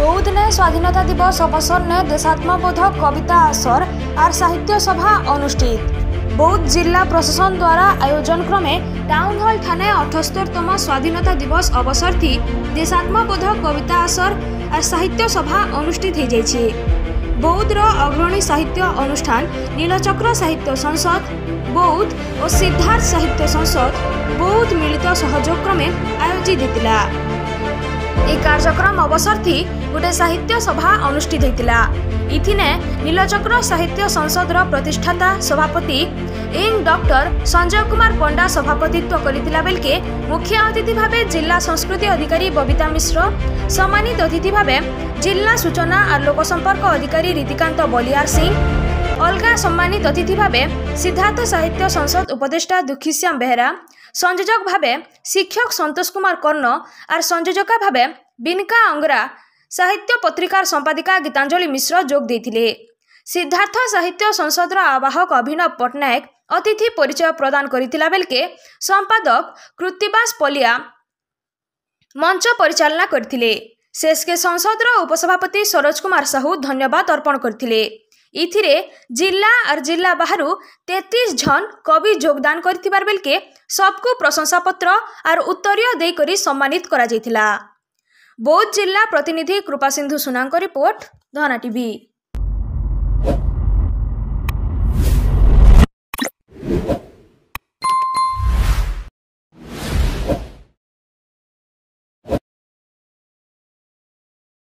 बौद्ध ने स्वाधीनता दिवस अवसर ने देशात्मबोधक कविता असर और साहित्य सभा अनुष्ठित। बौद्ध जिला प्रशासन द्वारा आयोजन क्रमे टाउन हॉल थाने 78तम स्वाधीनता दिवस अवसर थी देशात्मबोधक कविता असर और साहित्य सभा अनुष्ठित हो जाइए। बौद्ध अग्रणी साहित्य अनुष्ठान नीलचक्र साहित्य संसद बौद्ध और सिद्धार्थ साहित्य संसद बौद्ध मिलित सहयोग क्रमे आयोजित होता। यह कार्यक्रम अवसर थी गोटे साहित्य सभा अनुष्ठित होता। इथिने नीलचक्र साहित्य संसद प्रतिष्ठाता सभापति इंग डॉक्टर संजय कुमार पंडा सभापतित्व करथिला बेलके मुख्य अतिथि भावे जिला संस्कृति अधिकारी बबीता मिश्र, सम्मानित अतिथि भावे जिला सूचना और लोक संपर्क अधिकारी रीतिकांत बलियार सिंह, अलगा सम्मानित अतिथि भावे सिद्धार्थ साहित्य संसद उपदेष्टा दुखीश्याम बेहरा, संयोजक भावे शिक्षक संतोष कुमार कर्ण और संयोजका भावे बिनका अंगरा, साहित्य पत्रिकार संपादिका गीतांजलि मिश्र जोग देथिले। सिद्धार्थ साहित्य संसद आवाहक अभिनव पट्टनायक अतिथि परिचय प्रदान करथिला बेलके संपादक कृतिबास पलिया मंच परिचालना करथिले। शेषके संसद उपसभापति सरोज कुमार साहू धन्यवाद अर्पण करथिले। इथिरे जिला और जिला बाहरु 33 जन कवि योगदान करथिबार बेलके सबको प्रशंसा पत्र और उत्तरीय दे करी सम्मानित करा जायथिला। बौद्ध जिला प्रतिनिधि कृपा सिंधु सुनांक रिपोर्ट, धना टीवी।